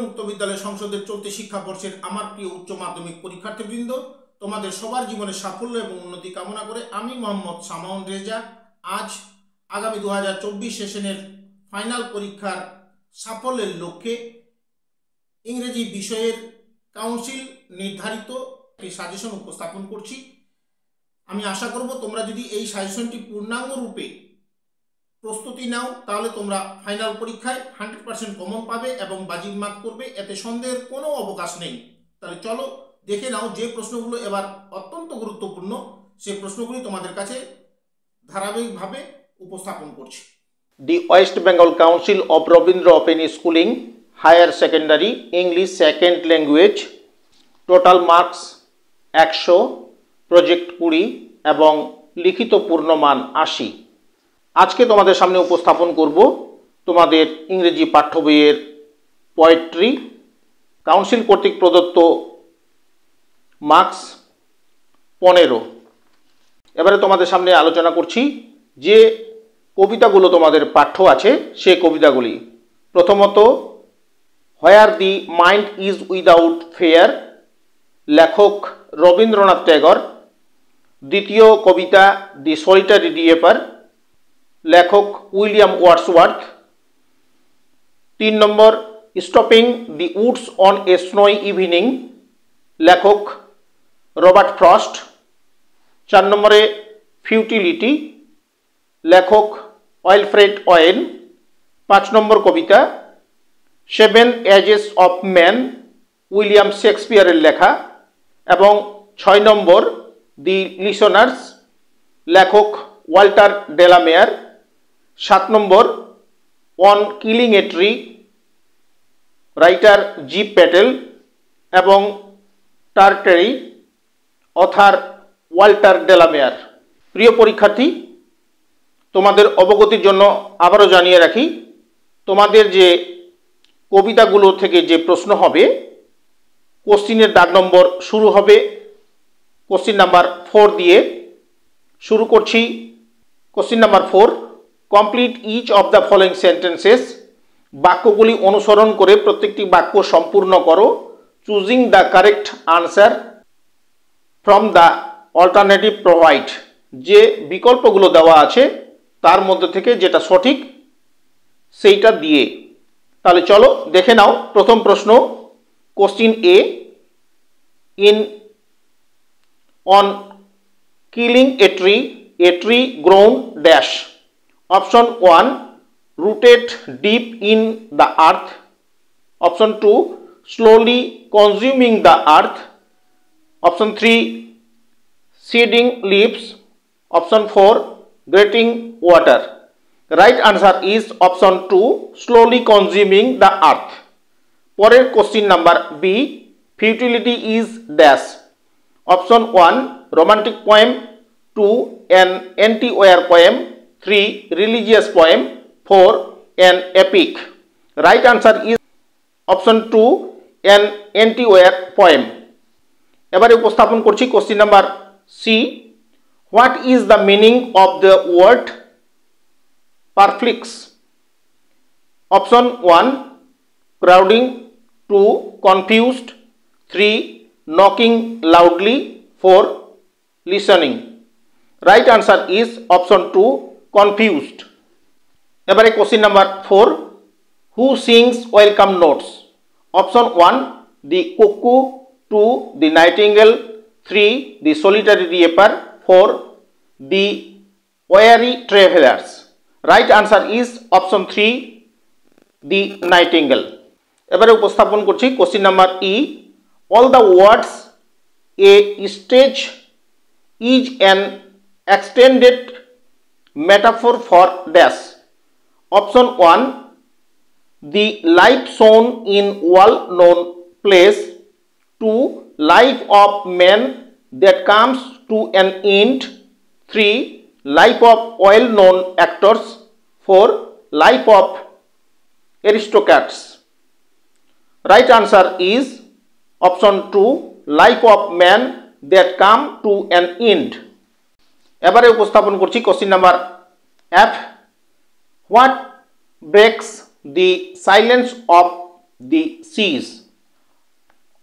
মুক্ত বিদ্যালয় সংসদের চলতি শিক্ষাবর্ষের আমার প্রিয় উচ্চ মাধ্যমিক পরীক্ষার্থীবৃন্দ, তোমাদের সবার জীবনে সাফল্য এবং উন্নতি কামনা করে আমি মোহাম্মদ সামাউন রেজা আজ আগামী 2024 সেশনের ফাইনাল পরীক্ষার সাফল্যের লক্ষ্যে ইংরেজি বিষয়ের কাউন্সিল নির্ধারিত একটি সাজেশন উপস্থাপন করছি। আমি আশা করব তোমরা যদি এই সাজেশনটি পূর্ণাঙ্গ রূপে প্রস্তুতি নাও তাহলে তোমরা ফাইনাল পরীক্ষায় 100% কমন পাবে এবং বাজিব মার্ক করবে, এতে সন্দেহের কোনো অবকাশ নেই। তাহলে চলো দেখে নাও যে প্রশ্নগুলো এবার অত্যন্ত গুরুত্বপূর্ণ সেই প্রশ্নগুলি তোমাদের কাছে ধারাবাহিকভাবে উপস্থাপন করছি। The West Bengal Council of Rabindra Open Schooling Higher Secondary English Second Language, total marks 100, project 20 এবং লিখিত পূর্ণমান 80। আজকে তোমাদের সামনে উপস্থাপন করব তোমাদের ইংরেজি পাঠ্য বইয়ের পোয়েট্রি কাউন্সিল কর্তৃক প্রদত্ত মার্কস 15। এবারে তোমাদের সামনে আলোচনা করছি যে কবিতাগুলো তোমাদের পাঠ্য আছে সে কবিতাগুলি। প্রথমত where the mind is without fear, লেখক রবীন্দ্রনাথ ট্যাগর। দ্বিতীয় কবিতা দি সলিটারি রিয়েপার, লেখক William Wordsworth. 3 number stopping the woods on a snowy evening, লেখক রবার্ট ফ্রস্ট। 4 নম্বরে ফিউটিলিটি, লেখক ওয়াইলফ্রেড ওয়েন। 5 নম্বর কবিতা 7 এজেস অফ ম্যান, উইলিয়াম শেক্সপিয়ারের লেখা। এবং 6 নম্বর দি লিসনার্স, লেখক Walter de la Mare. 7 number on killing a tree, writer G Patel এবং Tartary, other Walter ডেলামেয়ার। প্রিয় পরীক্ষার্থী, তোমাদের অবগতির জন্য আবারও জানিয়ে রাখি, তোমাদের যে কবিতাগুলো থেকে যে প্রশ্ন হবে কোশ্চিনের দাগ নম্বর শুরু হবে কোশ্চিন নাম্বার 4 দিয়ে। শুরু করছি question number 4। Complete each of the following sentences, বাক্যগুলি অনুসরণ করে প্রত্যেকটি বাক্য সম্পূর্ণ করো। Choosing the correct answer from the alternative provide, যে বিকল্পগুলো দেওয়া আছে তার মধ্যে থেকে যেটা সঠিক সেইটা দিয়ে। তাহলে চলো দেখে নাও প্রথম প্রশ্ন। Question A, in on killing a tree grown dash. Option 1 rooted deep in the earth, option 2 slowly consuming the earth, option 3 seeding leaves, option 4 getting water. The right answer is option 2 slowly consuming the earth. পরের question number B, futility is dash. Option 1 romantic poem, 2 an anti-war poem, 3 religious poem, 4 an epic. Right answer is option 2 an anti-war poem. এবারে উপস্থাপন করছি question number C. What is the meaning of the word perplex? Option 1 crowding, 2 confused, 3 knocking loudly, 4 listening. Right answer is option 2 confused. এবারে question number 4। Who sings welcome notes? Option 1 the cuckoo, 2 the nightingale, 3 the solitary reaper, 4 the weary travellers. Right answer is option 3 the nightingale. এবারে উপস্থাপন করছি question number E. All the world's a stage is an extended metaphor for dash. Option 1 the life shown in well-known place, 2 life of man that comes to an end, 3 life of well-known actors, 4 life of aristocrats. Right answer is option 2 life of man that come to an end. এবারে উপস্থাপন করছি question number F. What breaks the silence of the seas.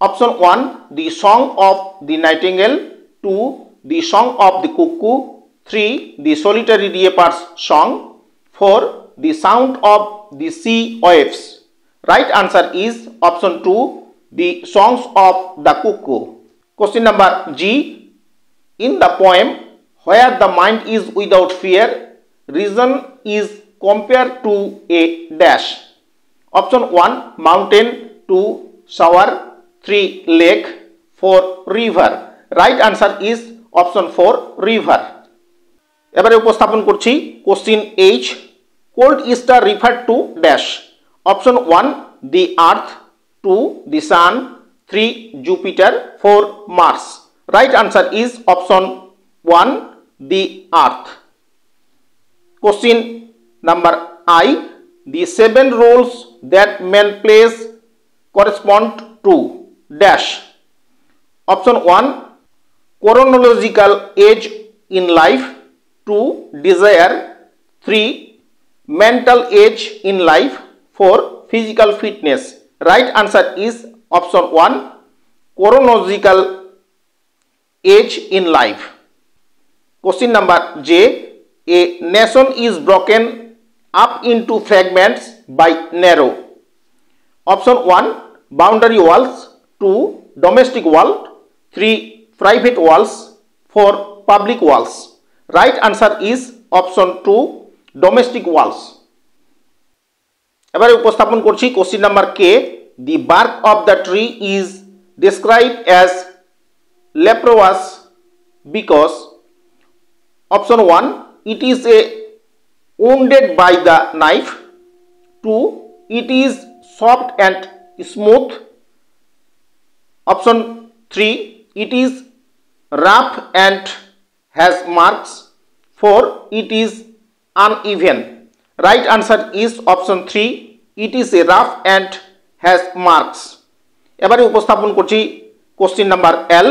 Option 1, the song of the nightingale. 2, the song of the cuckoo. 3, the solitary reaper's song. 4, the sound of the sea waves. Right answer is option 2, the songs of the cuckoo. Question number G. In the poem, where the mind is without fear, reason is compared to a dash. Option 1, mountain. 2, shower. 3, lake. 4, river. Right answer is option 4, river. এবারে উপস্থাপন করছি question H. Cold Easter referred to dash. Option 1, the earth. 2, the sun. 3, Jupiter. 4, Mars. Right answer is option 1, the earth. Question number I. The 7 roles that man plays correspond to dash. Option 1, chronological age in life. 2, desire. 3, mental age in life. 4, physical fitness. Right answer is option 1, chronological age in life. Question number J. A nation is broken up into fragments by narrow. Option 1, boundary walls. 2, domestic wall. 3, private walls. 4, public walls. Right answer is option 2, domestic walls. এবারে উপস্থাপন করছি question number K. The bark of the tree is described as leprous because option 1, it is a wounded by the knife. 2, it is soft and smooth. Option 3, it is rough and has marks. 4, it is uneven. Right answer is option 3, it is a rough and has marks. এবারে উপস্থাপন করছি question number L.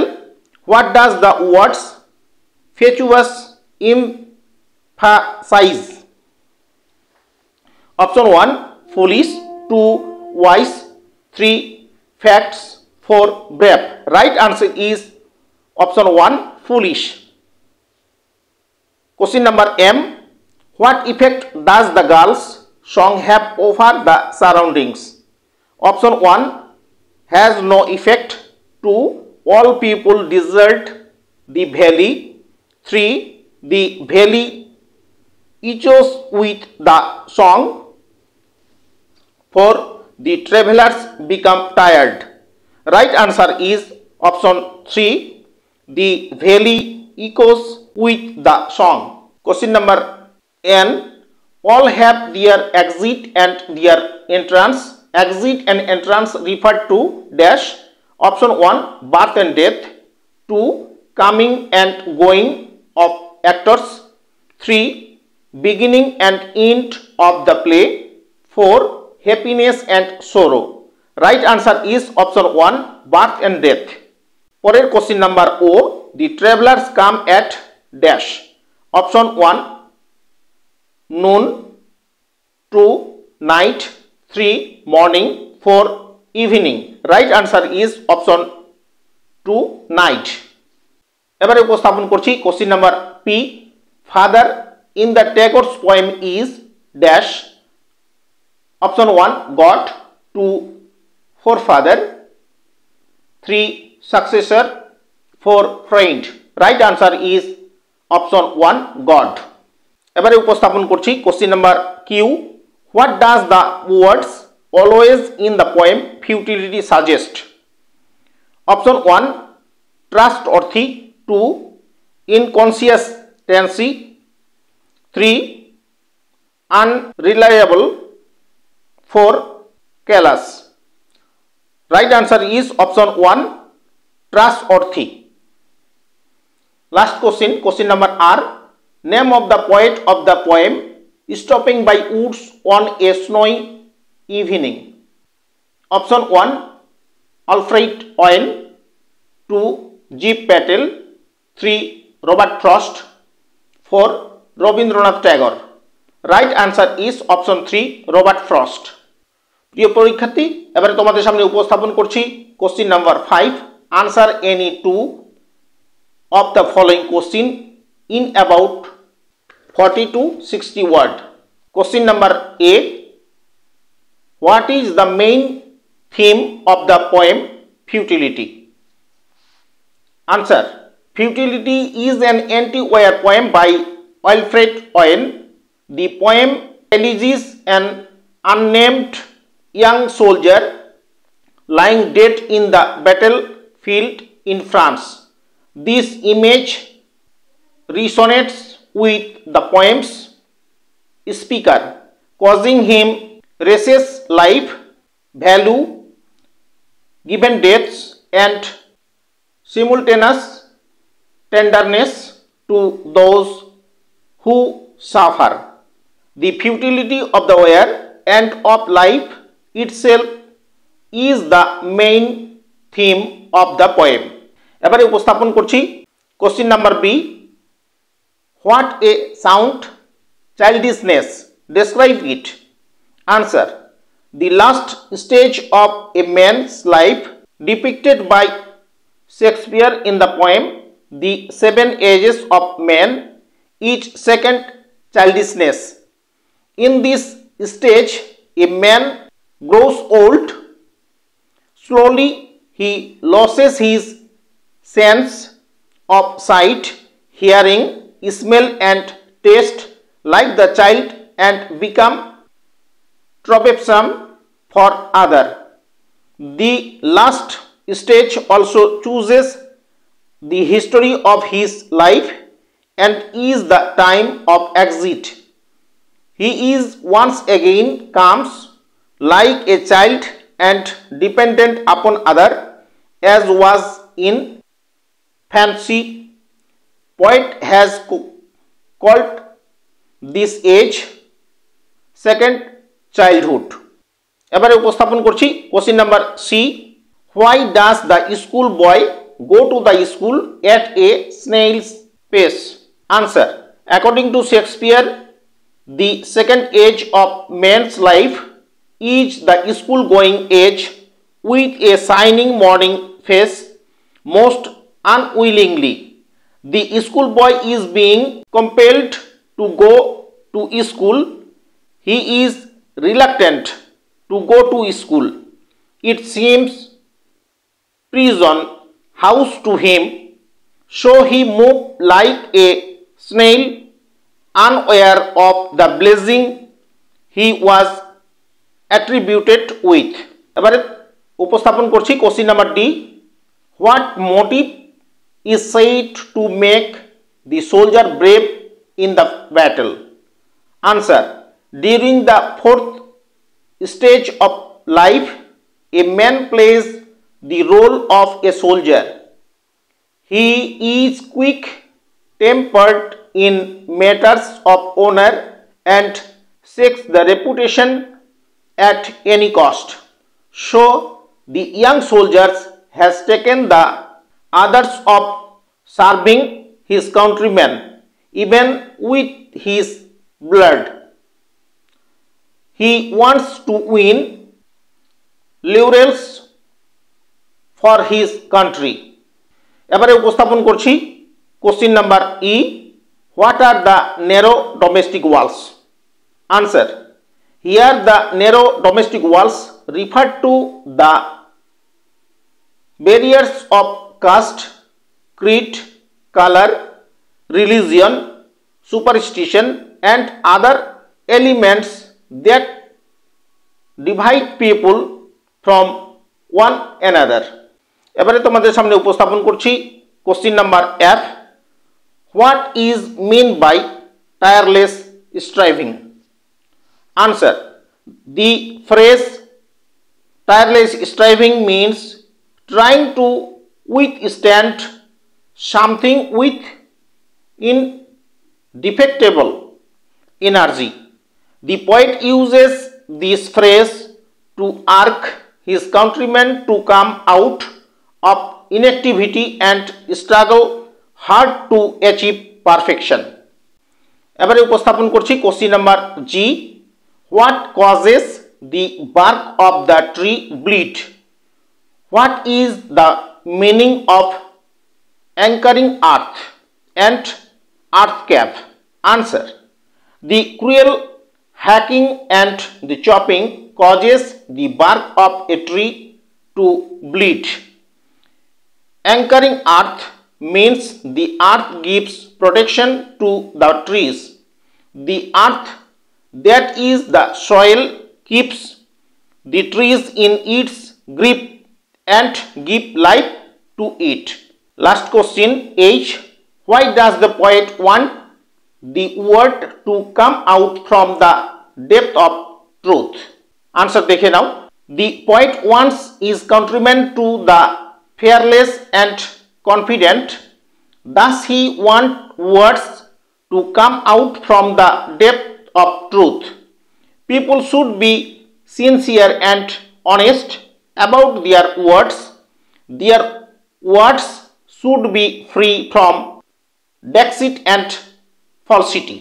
What does the words fatuous emphasize? Option 1, foolish. 2, wise. 3, facts. 4, brave. Right answer is option 1, foolish. Question number M. What effect does the girls' song have over the surroundings? Option 1, has no effect. 2, all people desert the valley. 3, the valley echoes with the song. 4, the travelers become tired. Right answer is option 3, the valley echoes with the song. Question number N. All have their exit and their entrance. Exit and entrance referred to dash. Option 1, birth and death. 2, coming and going of actors. 3, beginning and end of the play. 4, happiness and sorrow. Right answer is option 1, birth and death. পরের question number O. The travelers come at dash. Option 1, noon. 2, night. 3, morning. 4, evening. Right answer is option 2, night. এবারে উপস্থাপন করছি question number P. Father in the Tagore's poem is dash. Option 1, God. 2, forefather. 3, successor. 4, friend. Right answer is option 1, God. এবারে উপস্থাপন করছি question number Q. What does the words always in the poem futility suggest? Option 1, trustworthy. 2, inconsistency. 3, unreliable. 4, callous. Right answer is option 1, trustworthy. Last question, question number R. Name of the poet of the poem Stopping by Woods on a Snowy Evening. Option 1, Alfred Owen. 2, Jeev Patel. 3, Robert Frost. 4, Rabindranath Tagore. Right answer is option 3, Robert Frost. প্রিয় পরীক্ষার্থী, এবারে তোমাদের সামনে উপস্থাপন করছি question number 5। Answer any two of the following question in about 40 to 60 word. Question number A, what is the main theme of the poem futility? Answer, Futility is an anti-war poem by Alfred Owen. The poem alleges an unnamed young soldier lying dead in the battlefield in France. This image resonates with the poem's speaker, causing him restless life, value given deaths, and simultaneous tenderness to those who suffer. The futility of the war and of life itself is the main theme of the poem. এবারে উপস্থাপন করছি question number B, what a sound childishness, describe it. Answer, the last stage of a man's life depicted by Shakespeare in the poem The 7 Ages of Man, each second childishness. In this stage, a man grows old. Slowly, he loses his sense of sight, hearing, smell, and taste like the child, and become troublesome for other. The last stage also chooses the history of his life and is the time of exit. He is once again comes like a child and dependent upon other, as was in fancy. Poet has called this age second childhood. এবারে উপস্থাপন করছি question number C, why does the school boy go to the school at a snail's pace? Answer, according to Shakespeare, the second age of man's life is the school going age. With a shining morning face, most unwillingly, the schoolboy is being compelled to go to school. He is reluctant to go to school. It seems prison house to him, so he moved like a snail, unaware of the blessing he was attributed with. এবারে উপস্থাপন করছি question number D, what motive is said to make the soldier brave in the battle? Answer, during the fourth stage of life, a man plays the role of a soldier. He is quick-tempered in matters of honor and seeks the reputation at any cost. So the young soldier has taken the others of serving his countrymen even with his blood. He wants to win laurels for his country. এবারে উপস্থাপন করছি question number E, what are the narrow domestic walls? Answer, here the narrow domestic walls refer to the barriers of caste, creed, color, religion, superstition, and other elements that divide people from one another. এবারে তোমাদের সামনে উপস্থাপন করছি question number F, what is mean by tireless striving? Answer, the phrase tireless striving means trying to withstand something with indefectible energy. The poet uses this phrase to urge his countrymen to come out of inactivity and struggle hard to achieve perfection. এবারে উপস্থাপন করছি question number G, what causes the bark of the tree bleed? What is the meaning of anchoring earth and earth cap? Answer. The cruel hacking and the chopping causes the bark of a tree to bleed. Anchoring earth means the earth gives protection to the trees. The earth that is the soil keeps the trees in its grip and give life to it. Last question H. Why does the poet want the word to come out from the depth of truth? Answer dekhe now. The poet wants his countrymen to the fearless and confident. Thus he wants words to come out from the depth of truth. People should be sincere and honest about their words. Their words should be free from deceit and falsity.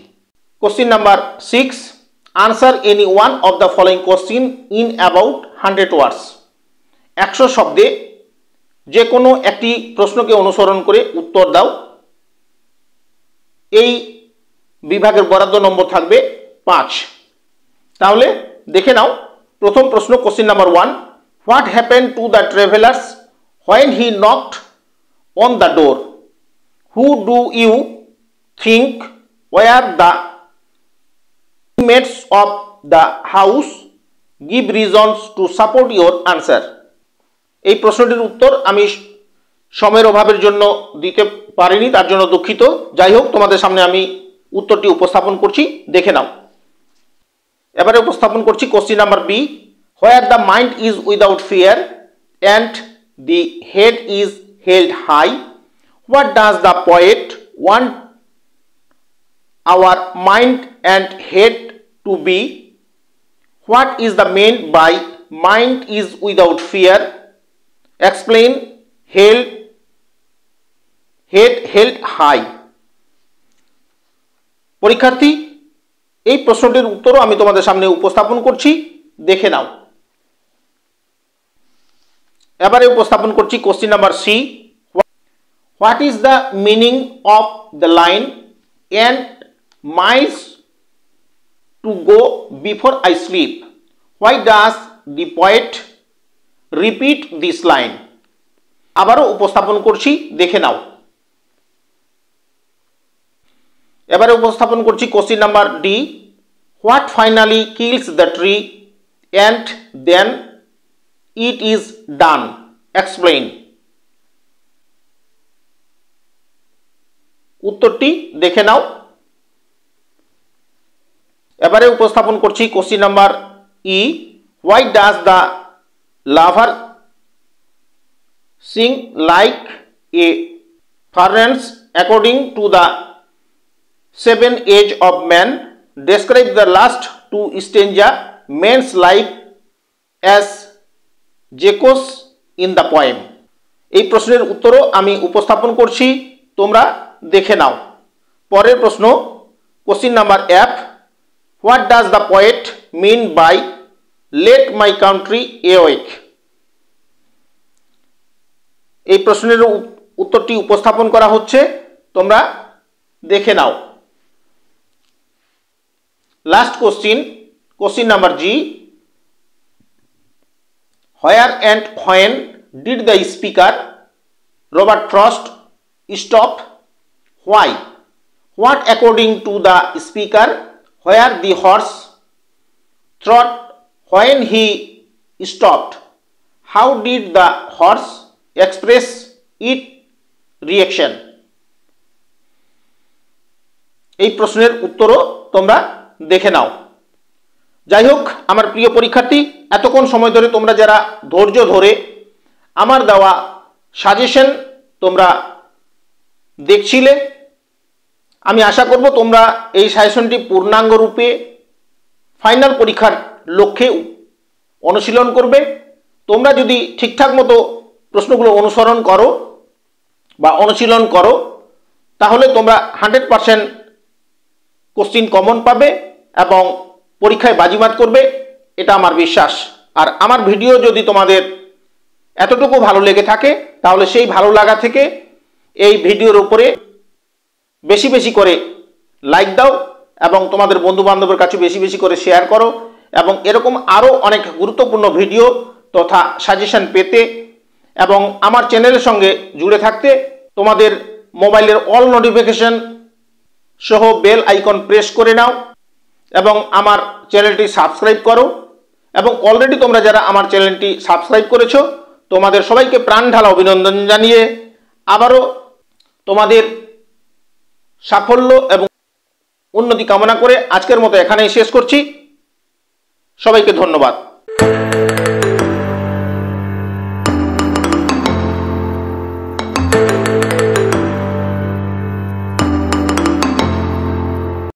Question number 6. Answer any one of the following question in about 100 words. 100 শব্দে যে কোনো একটি প্রশ্নকে অনুসরণ করে উত্তর দাও। এই বিভাগের বরাদ্দ নম্বর থাকবে 5। তাহলে দেখে নাও প্রথম প্রশ্ন question number 1। What happened to the travellers when he knocked on the door? Who do you think were the inmates of the house? Give reasons to support your answer. এই প্রশ্নটির উত্তর আমি সময়ের অভাবের জন্য দিতে পারিনি, তার জন্য দুঃখিত। যাই হোক, তোমাদের সামনে আমি উত্তরটি উপস্থাপন করছি, দেখে নাও। এবারে উপস্থাপন করছি question number B. Where the mind is without fear and the head is held high, what does the poet want our mind and head to be? What is the meant by mind is without fear? Explain. Head held high. পরীক্ষার্থী, এই প্রশ্নটির উত্তরও আমি তোমাদের সামনে উপস্থাপন করছি, দেখে নাও। এবারে উপস্থাপন করছি question number C. What is the meaning of the line and miles to go before I sleep? Why does the poet repeat this line? আবারও উপস্থাপন করছি, দেখে নাও। এবারে উপস্থাপন করছি question number D. What finally kills the tree and then it is done? Explain. উত্তরটি দেখে নাও। এবারে উপস্থাপন করছি question number E. Why does the lover sing like a furnace according to the 7 age of man? Describe the last two stages man's life as Jaques in the poem. এই প্রশ্নের উত্তরও আমি উপস্থাপন করছি, তোমরা দেখে নাও। পরের প্রশ্ন question number F. What does the poet mean by let my country awake? এই প্রশ্নের উত্তরটি উপস্থাপন করা হচ্ছে, তোমরা দেখে নাও। Last question number G. Where and when did the speaker Robert Frost stop? Why? What according to the speaker? Where the horse trot when he stopped? How did the horse express its reaction? এই প্রশ্নের উত্তরও তোমরা দেখে নাও। যাই হোক আমার প্রিয় পরীক্ষার্থী, এতক্ষণ সময় ধরে তোমরা যারা ধৈর্য ধরে আমার দেওয়া সাজেশন তোমরা দেখছিলে, আমি আশা করব তোমরা এই সাজেশনটি পূর্ণাঙ্গ রূপে ফাইনাল পরীক্ষার লক্ষ্যে অনুশীলন করবে। তোমরা যদি ঠিকঠাক মতো প্রশ্নগুলো অনুসরণ করো বা অনুশীলন করো, তাহলে তোমরা 100% কোশ্চিন কমন পাবে এবং পরীক্ষায় বাজিমাত করবে, এটা আমার বিশ্বাস। আর আমার ভিডিও যদি তোমাদের এতটুকু ভালো লেগে থাকে তাহলে সেই ভালো লাগা থেকে এই ভিডিওর উপরে বেশি বেশি করে লাইক দাও এবং তোমাদের বন্ধু বান্ধবের কাছে বেশি বেশি করে শেয়ার করো, এবং এরকম আরও অনেক গুরুত্বপূর্ণ ভিডিও তথা সাজেশন পেতে এবং আমার চ্যানেলের সঙ্গে জুড়ে থাকতে তোমাদের মোবাইলের অল নোটিফিকেশন সহ বেল আইকন প্রেস করে নাও এবং আমার চ্যানেলটি সাবস্ক্রাইব করো। এবং অলরেডি তোমরা যারা আমার চ্যানেলটি সাবস্ক্রাইব করেছো তোমাদের সবাইকে প্রাণ ঢালা অভিনন্দন জানিয়ে আবারও তোমাদের সাফল্য এবং উন্নতি কামনা করে আজকের মতো এখানেই শেষ করছি। সবাইকে ধন্যবাদ।